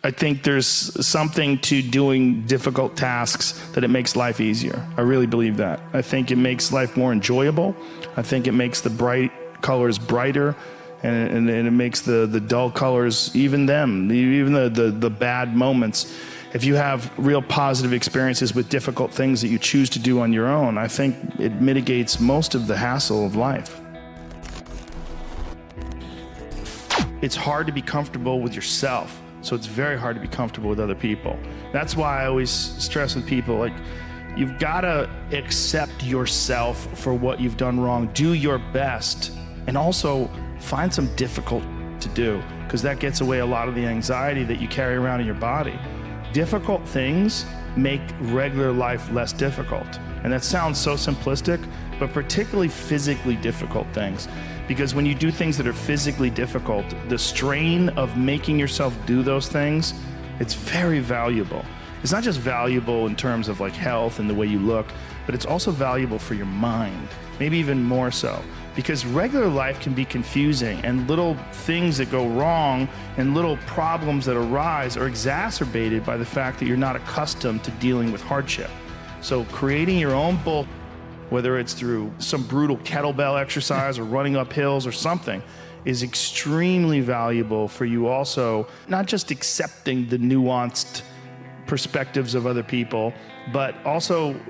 I think there's something to doing difficult tasks that it makes life easier. I really believe that. I think it makes life more enjoyable. I think it makes the bright colors brighter, and it makes the dull colors, even the bad moments. If you have real positive experiences with difficult things that you choose to do on your own, I think it mitigates most of the hassle of life. It's hard to be comfortable with yourself, so it's very hard to be comfortable with other people. That's why I always stress with people, like, you've got to accept yourself for what you've done wrong. Do your best, and also find some difficult to do, because that gets away a lot of the anxiety that you carry around in your body. Difficult things make regular life less difficult. And that sounds so simplistic, but particularly physically difficult things. Because when you do things that are physically difficult, the strain of making yourself do those things, it's very valuable. It's not just valuable in terms of like health and the way you look, but it's also valuable for your mind, maybe even more so. Because regular life can be confusing, and little things that go wrong and little problems that arise are exacerbated by the fact that you're not accustomed to dealing with hardship. So creating your own bull, whether it's through some brutal kettlebell exercise or running up hills or something, is extremely valuable for you also, not just accepting the nuanced perspectives of other people, but also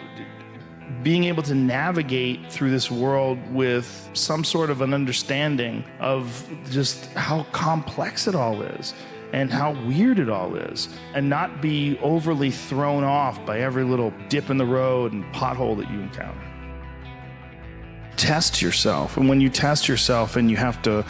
being able to navigate through this world with some sort of an understanding of just how complex it all is and how weird it all is, and not be overly thrown off by every little dip in the road and pothole that you encounter. Test yourself, and when you test yourself and you have to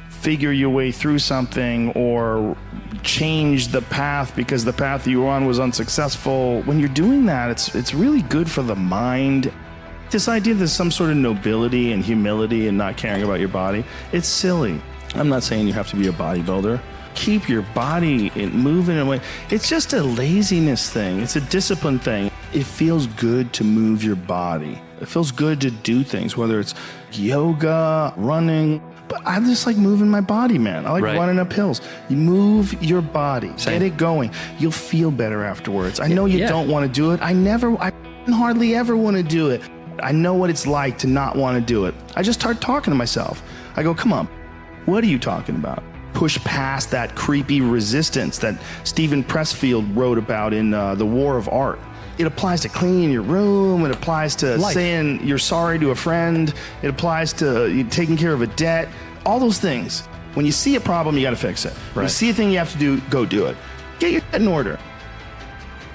figure your way through something or change the path because the path that you were on was unsuccessful, when you're doing that, it's really good for the mind. This idea that there's some sort of nobility and humility and not caring about your body, it's silly. I'm not saying you have to be a bodybuilder. Keep your body moving away. It's just a laziness thing. It's a discipline thing. It feels good to move your body. It feels good to do things, whether it's yoga, running. But I just like moving my body, man. I like running up hills. You move your body. Same. Get it going. You'll feel better afterwards. I know you don't want to do it. I hardly ever want to do it. I know what it's like to not want to do it. I just start talking to myself. I go, come on, what are you talking about? Push past that creepy resistance that Stephen Pressfield wrote about in The War of Art. It applies to cleaning your room. It applies to saying you're sorry to a friend. It applies to taking care of a debt. All those things. When you see a problem, you got to fix it. When you see a thing you have to do, go do it. Get your head in order.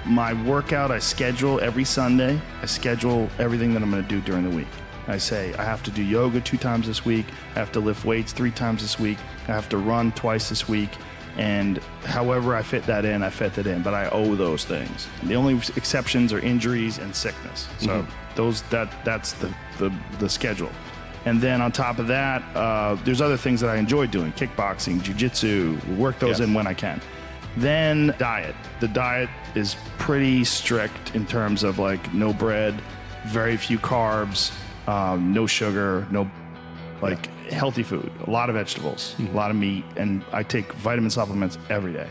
My workout, I schedule every Sunday. I schedule everything that I'm going to do during the week. I say I have to do yoga 2 times this week. I have to lift weights 3 times this week. I have to run twice this week. And however I fit that in, I fit that in. But I owe those things. The only exceptions are injuries and sickness. So that's the schedule. And then on top of that, there's other things that I enjoy doing: kickboxing, jiu-jitsu. Work those in when I can. Then diet. The diet is pretty strict in terms of like no bread, very few carbs, no sugar, no healthy food, a lot of vegetables, a lot of meat, and I take vitamin supplements every day.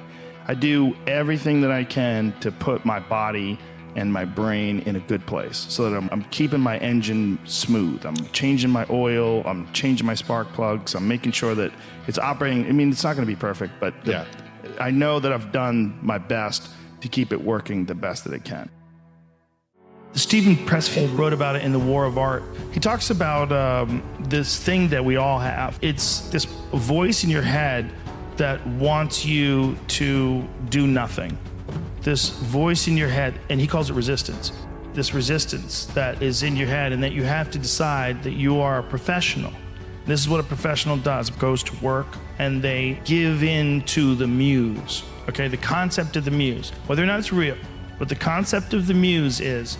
I do everything that I can to put my body and my brain in a good place so that I'm keeping my engine smooth. I'm changing my oil, I'm changing my spark plugs, I'm making sure that it's operating. I mean, it's not going to be perfect, but I know that I've done my best to keep it working the best that it can. Stephen Pressfield wrote about it in The War of Art. He talks about this thing that we all have. It's this voice in your head that wants you to do nothing. This voice in your head, and he calls it resistance. This resistance that is in your head, and that you have to decide that you are a professional. This is what a professional does. Goes to work and they give in to the muse. Okay, the concept of the muse, whether or not it's real, but the concept of the muse is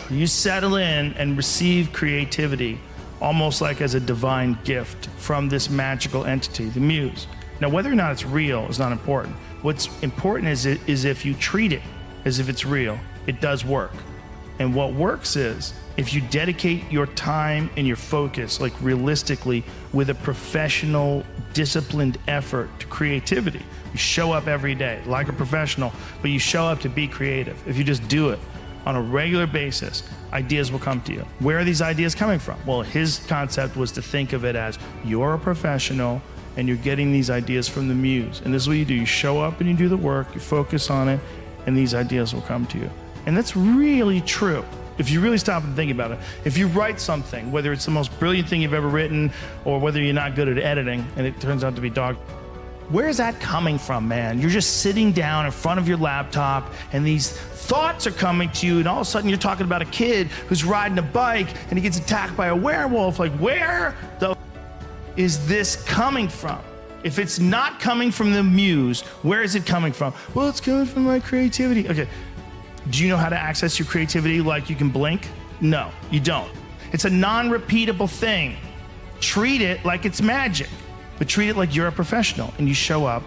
you settle in and receive creativity almost like as a divine gift from this magical entity, the muse. Now, whether or not it's real is not important. What's important is if you treat it as if it's real, it does work. And what works is if you dedicate your time and your focus, like realistically, with a professional, disciplined effort to creativity, you show up every day like a professional, but you show up to be creative. If you just do it on a regular basis, ideas will come to you. Where are these ideas coming from? Well, his concept was to think of it as you're a professional and you're getting these ideas from the muse. And this is what you do. You show up and you do the work, you focus on it, and these ideas will come to you. And that's really true. If you really stop and think about it, if you write something, whether it's the most brilliant thing you've ever written or whether you're not good at editing and it turns out to be dog, where is that coming from, man? You're just sitting down in front of your laptop and these thoughts are coming to you, and all of a sudden you're talking about a kid who's riding a bike and he gets attacked by a werewolf. Like, where the is this coming from? If it's not coming from the muse, where is it coming from? Well, it's coming from my creativity. Okay, do you know how to access your creativity like you can blink? No, you don't. It's a non-repeatable thing. Treat it like it's magic, but treat it like you're a professional and you show up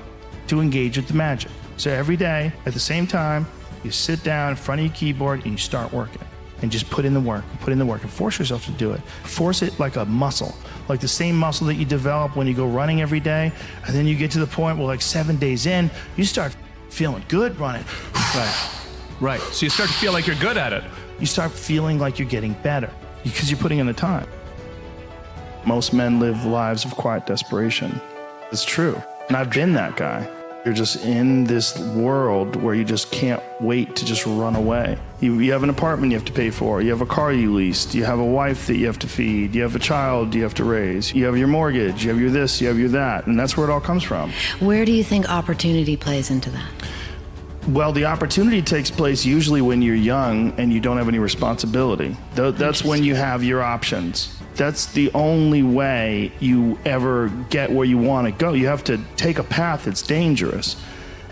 to engage with the magic. So every day at the same time, you sit down in front of your keyboard and you start working and just put in the work and force yourself to do it. Force it like a muscle, like the same muscle that you develop when you go running every day. And then you get to the point where like 7 days in, you start feeling good running. Right. So you start to feel like you're good at it. You start feeling like you're getting better because you're putting in the time. Most men live lives of quiet desperation. It's true. And I've been that guy. You're just in this world where you just can't wait to just run away. You have an apartment you have to pay for. You have a car you leased. You have a wife that you have to feed. You have a child you have to raise. You have your mortgage. You have your this. You have your that. And that's where it all comes from. Where do you think opportunity plays into that? Well, the opportunity takes place usually when you're young and you don't have any responsibility. That's when you have your options. That's the only way you ever get where you want to go. You have to take a path that's dangerous,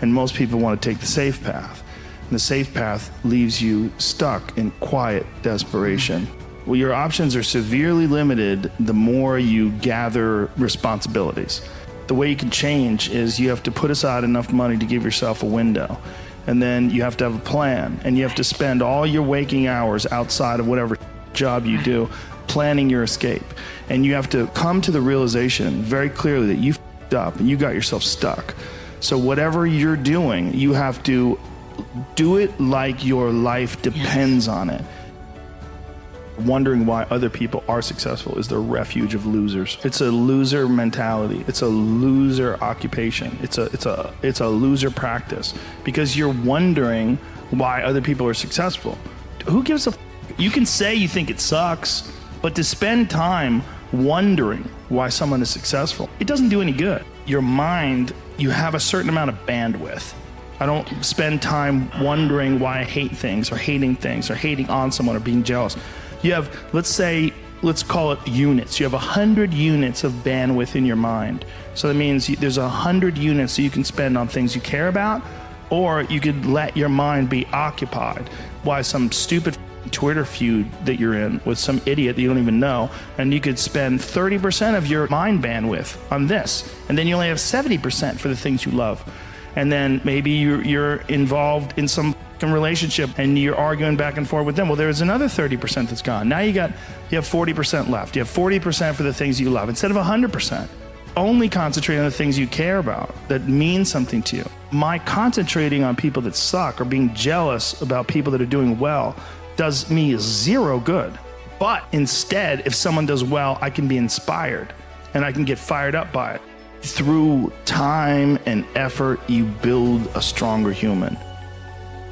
and most people want to take the safe path. And the safe path leaves you stuck in quiet desperation. Well, your options are severely limited the more you gather responsibilities. The way you can change is you have to put aside enough money to give yourself a window. And then you have to have a plan, and you have to spend all your waking hours outside of whatever job you do planning your escape. And you have to come to the realization very clearly that you f***ed up and you got yourself stuck. So whatever you're doing, you have to do it like your life depends on it. Wondering why other people are successful is the refuge of losers. It's a loser mentality. It's a loser occupation. It's a loser practice because you're wondering why other people are successful. Who gives a f-? You can say you think it sucks, but to spend time wondering why someone is successful, it doesn't do any good. Your mind, you have a certain amount of bandwidth. I don't spend time wondering why I hate things or hating on someone or being jealous. You have, let's call it units. You have 100 units of bandwidth in your mind. So that means there's 100 units that you can spend on things you care about, or you could let your mind be occupied by some stupid Twitter feud that you're in with some idiot that you don't even know, and you could spend 30% of your mind bandwidth on this, and then you only have 70% for the things you love. And then maybe you're involved in some relationship and you're arguing back and forth with them. Well, there's another 30% that's gone. Now you have 40% left. You have 40% for the things you love instead of 100%. Only concentrate on the things you care about that mean something to you. My concentrating on people that suck or being jealous about people that are doing well does me zero good. But instead, if someone does well, I can be inspired and I can get fired up by it. Through time and effort, you build a stronger human.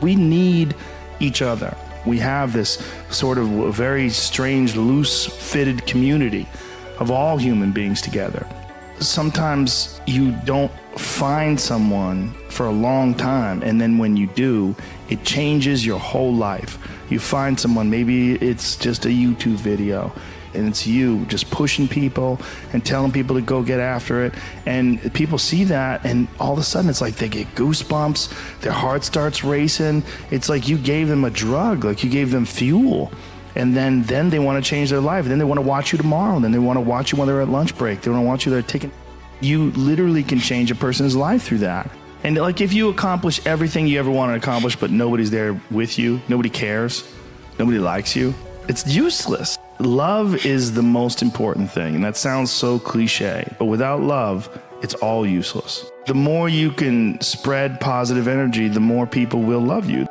We need each other. We have this sort of very strange, loose-fitted community of all human beings together. Sometimes you don't find someone for a long time, and then when you do, it changes your whole life. You find someone, maybe it's just a YouTube video, and it's you just pushing people and telling people to go get after it, and people see that, and all of a sudden it's like they get goosebumps, their heart starts racing. It's like you gave them a drug, like you gave them fuel. And then they want to change their life. And then they want to watch you tomorrow. And then they want to watch you when they're at lunch break. They want to watch you there taking. You literally can change a person's life through that. And like if you accomplish everything you ever wanted to accomplish, but nobody's there with you, nobody cares, nobody likes you, it's useless. Love is the most important thing, and that sounds so cliche, but without love, it's all useless. The more you can spread positive energy, the more people will love you.